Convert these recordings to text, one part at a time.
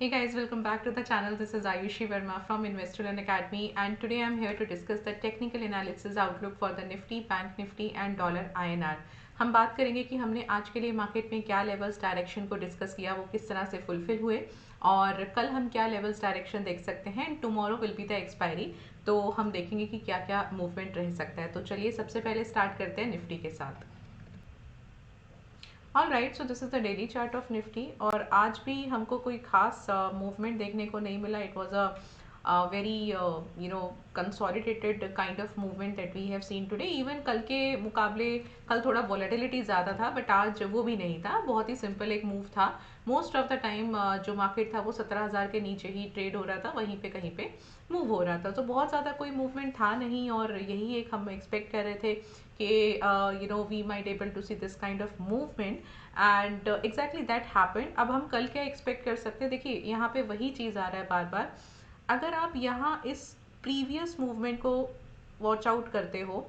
Hey guys, welcome back to the channel. This is Ayushi Verma from Investorland Academy, and today I'm here to discuss the technical analysis outlook for the Nifty, Bank Nifty and dollar INR. हम बात करेंगे कि हमने आज के लिए market में क्या लेवल्स डायरेक्शन को डिस्कस किया, वो किस तरह से फुलफिल हुए और कल हम क्या लेवल्स डायरेक्शन देख सकते हैं and tomorrow will be the expiry. तो हम देखेंगे कि क्या क्या मूवमेंट रह सकता है। तो चलिए सबसे पहले स्टार्ट करते हैं निफ्टी के साथ। All right, so this is the daily chart of Nifty और आज भी हमको कोई खास मूवमेंट देखने को नहीं मिला। It was a very consolidated kind of movement that we have seen today. इवन कल के मुकाबले कल थोड़ा वॉलेटिलिटी ज़्यादा था, बट आज वो भी नहीं था। बहुत ही सिंपल एक मूव था। मोस्ट ऑफ द टाइम जो मार्केट था वो 17,000 के नीचे ही ट्रेड हो रहा था, वहीं पे कहीं पे मूव हो रहा था। तो बहुत ज़्यादा कोई मूवमेंट था नहीं और यही एक हम एक्सपेक्ट कर रहे थे कि we might able to see this kind of movement and exactly that happened. अब हम कल क्या एक्सपेक्ट कर सकते हैं? देखिए यहाँ पे वही चीज़ आ रहा है बार बार। अगर आप यहाँ इस प्रीवियस मूवमेंट को वॉच आउट करते हो,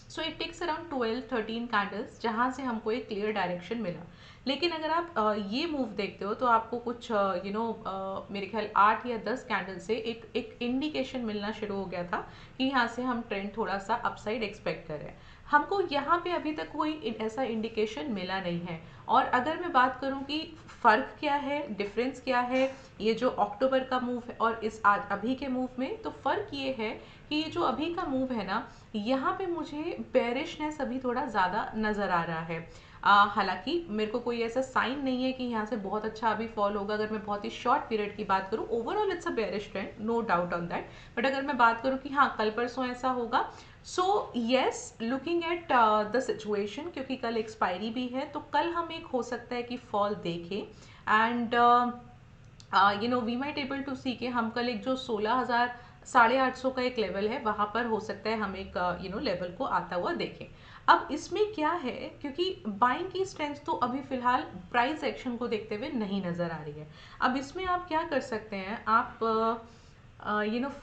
so it takes around 12-13 candles जहाँ से हमको एक क्लियर डायरेक्शन मिला। लेकिन अगर आप ये मूव देखते हो तो आपको कुछ मेरे ख्याल 8 या 10 कैंडल से एक इंडिकेशन मिलना शुरू हो गया था कि यहाँ से हम ट्रेंड थोड़ा सा अपसाइड एक्सपेक्ट कर रहे हैं। हमको यहाँ पे अभी तक कोई ऐसा इंडिकेशन मिला नहीं है। और अगर मैं बात करूँ कि फ़र्क क्या है, डिफरेंस क्या है ये जो अक्टूबर का मूव है और इस आज अभी के मूव में, तो फ़र्क ये है कि ये जो अभी का मूव है ना, यहाँ पे मुझे बेरिशनेस अभी थोड़ा ज़्यादा नज़र आ रहा है। हालांकि मेरे को कोई ऐसा साइन नहीं है कि यहाँ से बहुत अच्छा अभी फॉल होगा। अगर मैं बहुत ही शॉर्ट पीरियड की बात करूँ, overall it's a bearish trend, no doubt on that. But अगर मैं बात करूँ कि हाँ कल परसों ऐसा होगा, so yes, looking at the situation, क्योंकि कल एक्सपायरी भी है, तो कल हम एक हो सकता है कि फॉल देखें and we might able to see कि हम कल एक जो 16,000 850 का एक लेवल है वहाँ पर हो सकता है हम एक लेवल को आता हुआ देखें। अब इसमें क्या है, क्योंकि बाइंग की स्ट्रेंथ तो अभी फिलहाल प्राइस एक्शन को देखते हुए नहीं नज़र आ रही है। अब इसमें आप क्या कर सकते हैं, आप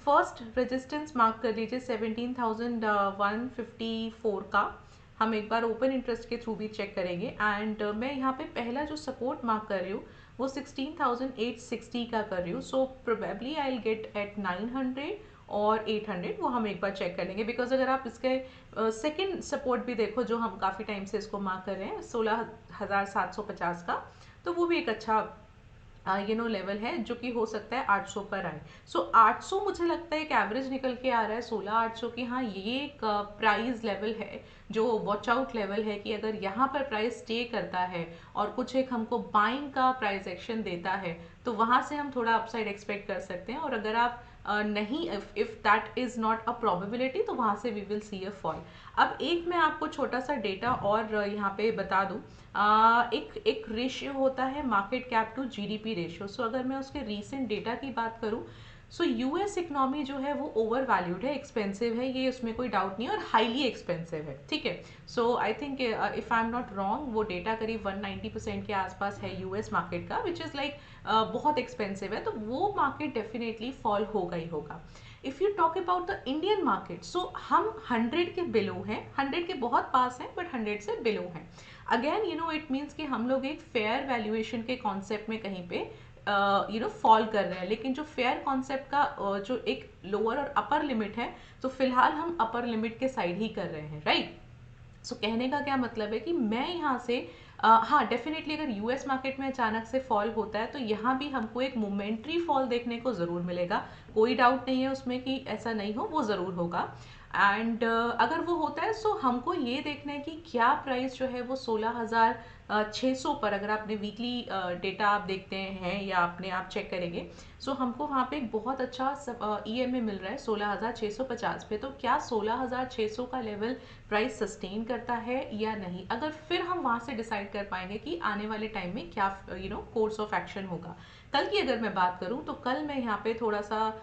फर्स्ट रेजिस्टेंस मार्क कर लीजिए 17,154 का। हम एक बार ओपन इंटरेस्ट के थ्रू भी चेक करेंगे एंड मैं यहाँ पे पहला जो सपोर्ट मार्क कर रही हूँ वो 16,860 का कर रही हूँ। So probably I will get at 900 और 800, वो हम एक बार चेक कर लेंगे। बिकॉज अगर आप इसके सेकंड सपोर्ट भी देखो जो हम काफ़ी टाइम से इसको मार्क कर रहे हैं 16,750 का, तो वो भी एक अच्छा लेवल है जो कि हो सकता है 800 पर आए। सो 800 मुझे लगता है एक एवरेज निकल के आ रहा है 16,800 की। हाँ ये एक प्राइस लेवल है जो वॉच आउट लेवल है कि अगर यहाँ पर प्राइस स्टे करता है और कुछ एक हमको बाइंग का प्राइस एक्शन देता है तो वहाँ से हम थोड़ा अपसाइड एक्सपेक्ट कर सकते हैं। और अगर आप नहीं, if that is not a probability, तो वहाँ से we will see a fall. अब एक मैं आपको छोटा सा डेटा और यहाँ पे बता दूँ। एक रेशियो होता है market cap to GDP ratio. So अगर मैं उसके रीसेंट डेटा की बात करूँ, सो यूएस इकोनॉमी जो है वो ओवर वैल्यूड है, एक्सपेंसिव है, ये उसमें कोई डाउट नहीं है और हाईली एक्सपेंसिव है। ठीक है, so I think if I am not wrong वो डेटा करीब 190% के आसपास है यूएस मार्केट का, विच इज़ लाइक बहुत एक्सपेंसिव है। तो वो मार्केट डेफिनेटली फॉल होगा ही होगा। If you talk about the Indian market, so हम 100 के बिलो हैं, 100 के बहुत पास हैं बट 100 से बिलो हैं। अगेन इट मीन्स कि हम लोग एक फेयर वैल्यूएशन के कॉन्सेप्ट में कहीं पे फॉल कर रहे हैं। लेकिन जो फेयर कॉन्सेप्ट का जो एक लोअर और अपर लिमिट है, तो फिलहाल हम अपर लिमिट के साइड ही कर रहे हैं, राइट। सो कहने का क्या मतलब है कि मैं यहाँ से हाँ डेफिनेटली अगर यूएस मार्केट में अचानक से फॉल होता है तो यहाँ भी हमको एक मोमेंट्री फॉल देखने को ज़रूर मिलेगा। कोई डाउट नहीं है उसमें कि ऐसा नहीं हो, वो ज़रूर होगा। एंड अगर वो होता है सो हमको ये देखना है कि क्या प्राइस जो है वो 16,600 पर, अगर आपने वीकली डेटा आप देखते हैं या अपने आप चेक करेंगे, सो हमको वहाँ पे एक बहुत अच्छा ईएमए मिल रहा है 16,650 पे। तो क्या 16,600 का लेवल प्राइस सस्टेन करता है या नहीं, अगर फिर हम वहाँ से डिसाइड कर पाएंगे कि आने वाले टाइम में क्या कोर्स ऑफ एक्शन होगा। कल की अगर मैं बात करूँ तो कल मैं यहाँ पे थोड़ा सा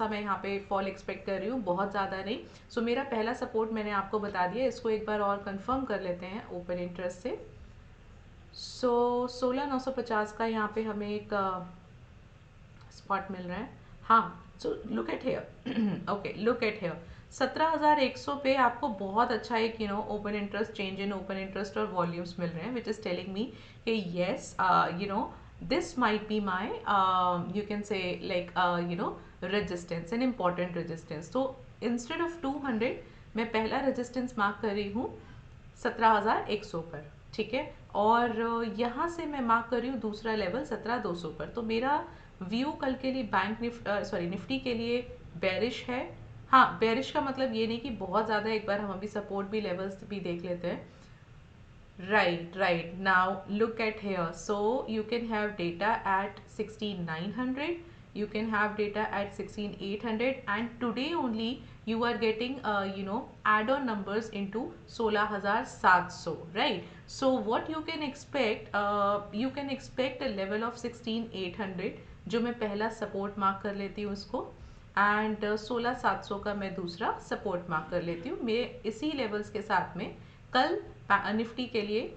मैं यहाँ पे फॉल एक्सपेक्ट कर रही हूँ, बहुत ज़्यादा नहीं। सो मेरा पहला सपोर्ट मैंने आपको बता दिया, इसको एक बार और कंफर्म कर लेते हैं ओपन इंटरेस्ट से। सो 16,950 का यहाँ पे हमें एक स्पॉट मिल रहा है। हाँ, so look at here, okay look at here, 17,100 पे आपको बहुत अच्छा एक open interest, change in open interest और वॉल्यूम्स मिल रहे हैं, विच इज़ टेलिंग मी कि yes this might be my you can say like resistance, an important resistance. तो instead of 200 मैं पहला resistance मार्क कर रही हूँ 17,100 पर, ठीक है। और यहाँ से मैं मार्क कर रही हूँ दूसरा लेवल 17,200 पर। तो मेरा व्यू कल के लिए निफ्टी के लिए बेरिश है। हाँ, बेरिश का मतलब ये नहीं कि बहुत ज़्यादा, एक बार हम अभी सपोर्ट भी लेवल्स भी देख लेते हैं। Right. Now look at here. So you can have data at 16,900. You can have data at 16,800, and today only you are getting add-on numbers into 16,700, right? So what you can expect, you can expect a level of 16,800 जो मैं पहला support mark कर लेती हूँ उसको, and 16,700 का मैं दूसरा सपोर्ट मार्क कर लेती हूँ। मैं इसी लेवल्स के साथ में कल निफ्टी के लिए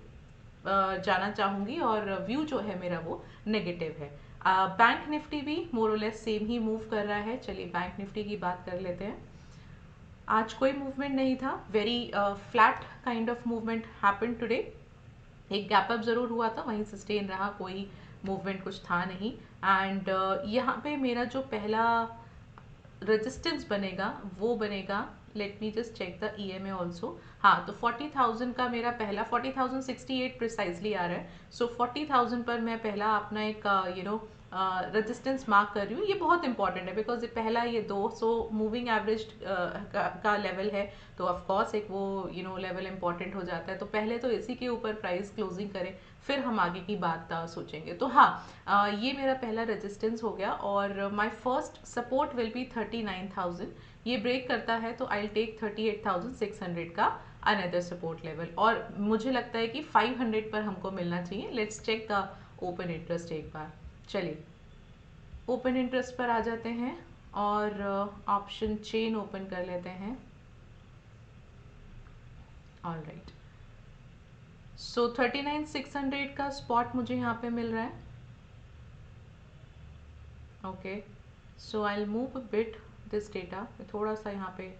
जाना चाहूँगी, और व्यू जो है मेरा वो नेगेटिव है। बैंक निफ्टी भी मोरलेस सेम ही मूव कर रहा है। चलिए बैंक निफ्टी की बात कर लेते हैं। आज कोई मूवमेंट नहीं था, very flat kind of movement happen today. एक गैप अप ज़रूर हुआ था, वहीं सस्टेन रहा, कोई मूवमेंट कुछ था नहीं। एंड यहाँ पे मेरा जो पहला रेजिस्टेंस बनेगा वो बनेगा, let me just check the EMA also. हाँ, तो 40,000 का मेरा पहला 40,068 प्रिसाइजली आ रहा है। सो 40,000 पर मैं पहला अपना एक रेजिस्टेंस मार्क कर रही हूँ। ये बहुत इंपॉर्टेंट है बिकॉज पहला ये 200 मूविंग एवरेज का लेवल है, तो ऑफ कोर्स एक वो लेवल इंपॉर्टेंट हो जाता है। तो पहले तो इसी के ऊपर प्राइस क्लोजिंग करें, फिर हम आगे की बात सोचेंगे। तो हाँ, ये मेरा पहला रेजिस्टेंस हो गया, और my first support will be 39,000। ये ब्रेक करता है तो आई विल टेक 38,600 का अनदर सपोर्ट लेवल, और मुझे लगता है कि 500 पर हमको मिलना चाहिए। Let's check the open interest एक बार। चलिए ओपन इंटरेस्ट पर आ जाते हैं और ऑप्शन चेन ओपन कर लेते हैं। ऑलराइट, सो 39,600 का स्पॉट मुझे यहाँ पे मिल रहा है। Okay, so I will move a bit this data. मैं थोड़ा सा यहाँ पे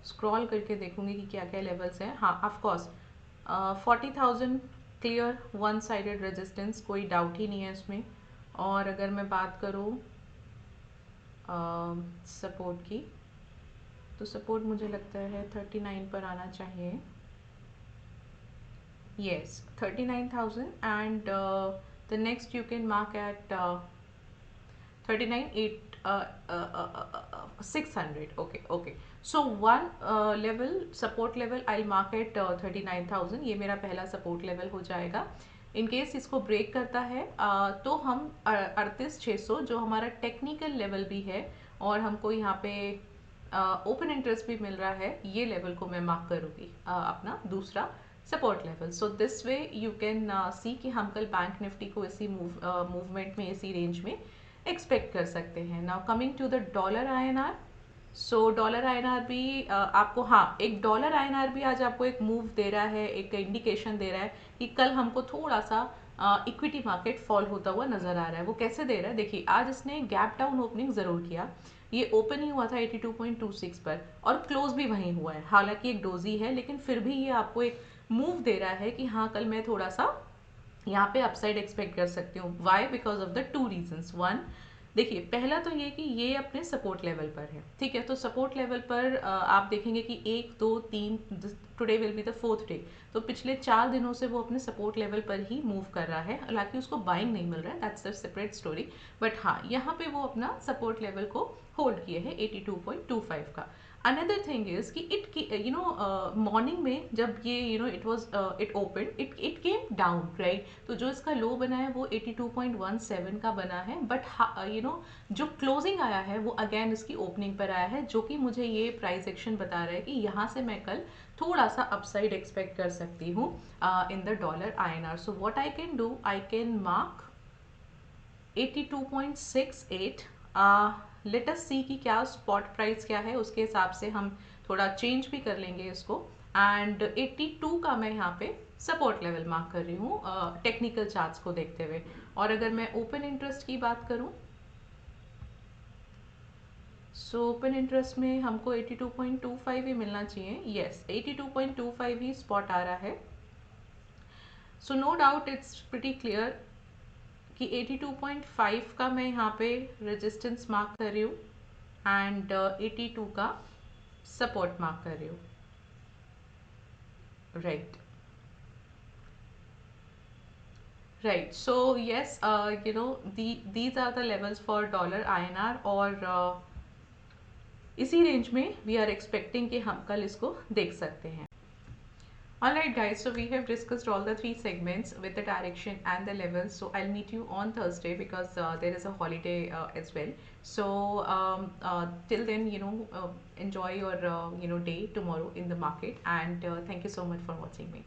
स्क्रॉल करके देखूंगी कि क्या क्या लेवल्स हैं। हाँ, of course 40,000 clear one sided resistance, कोई डाउट ही नहीं है इसमें। और अगर मैं बात करूँ सपोर्ट की, तो सपोर्ट मुझे लगता है 39 पर आना चाहिए। Yes, 39,000, and the next you can mark at 39,600. Okay. So one level, support level, I'll mark at 39,000. ये मेरा पहला सपोर्ट लेवल हो जाएगा। इन केस इसको ब्रेक करता है तो हम 38,600 जो हमारा टेक्निकल लेवल भी है, और हमको यहाँ पे ओपन इंटरेस्ट भी मिल रहा है, ये लेवल को मैं मार्क करूँगी अपना दूसरा support level. So this way you can see कि हम कल बैंक निफ्टी को इसी मूवमेंट में, इसी रेंज में एक्सपेक्ट कर सकते हैं। Now coming to the dollar INR। So dollar INR भी आपको, हाँ, एक डॉलर INR भी आज आपको एक मूव दे रहा है, एक इंडिकेशन दे रहा है कि कल हमको थोड़ा सा इक्विटी मार्केट फॉल होता हुआ नजर आ रहा है। वो कैसे दे रहा है, देखिए आज इसने गैप डाउन ओपनिंग जरूर किया। ये ओपन ही हुआ था 82.26 पर, और क्लोज भी वहीं हुआ है। हालांकि एक डोजी है, लेकिन फिर भी ये आपको एक मूव दे रहा है कि हाँ, कल मैं थोड़ा सा यहाँ पे अपसाइड एक्सपेक्ट कर सकती हूँ। Why? Because of the two reasons. One, देखिए पहला तो ये कि ये अपने सपोर्ट लेवल पर है, ठीक है। तो सपोर्ट लेवल पर आप देखेंगे कि 1 2 3, today will be the 4th day, तो पिछले 4 दिनों से वो अपने सपोर्ट लेवल पर ही मूव कर रहा है। हालांकि उसको बाइंग नहीं मिल रहा है, that's a separate story, but हाँ, यहाँ पे वो अपना सपोर्ट लेवल को होल्ड किए है 82.25 का। अनदर थिंग इज कि इट मॉर्निंग में जब ये it open, it came down, right. तो जो इसका लो बना है वो 82.17 का बना है, बट जो क्लोजिंग आया है वो अगेन इसकी ओपनिंग पर आया है, जो कि मुझे ये प्राइस एक्शन बता रहा है कि यहाँ से मैं कल थोड़ा सा अपसाइड एक्सपेक्ट कर सकती हूँ in the dollar INR। So what I can do, I can mark 82.68। Let us see कि क्या स्पॉट प्राइस क्या है, उसके हिसाब से हम थोड़ा चेंज भी कर लेंगे इसको। एंड 82 का मैं यहाँ पे सपोर्ट लेवल मार्क कर रही हूँ टेक्निकल चार्ट्स को देखते हुए। और अगर मैं ओपन इंटरेस्ट की बात करूँ, सो ओपन इंटरेस्ट में हमको 82.25 ही मिलना चाहिए। यस, 82.25 ही स्पॉट आ रहा है। So no doubt it's pretty clear कि 82.5 का मैं यहाँ पे रेजिस्टेंस मार्क कर रही हूँ एंड 82 का सपोर्ट मार्क कर रही हूँ, right. Right. So yes, these are the levels for dollar INR और इसी रेंज में we are expecting कि हम कल इसको देख सकते हैं. Alright guys, so we have discussed all the three segments with the direction and the levels. So I'll meet you on Thursday because there is a holiday as well. So till then, enjoy your day tomorrow in the market, and thank you so much for watching me.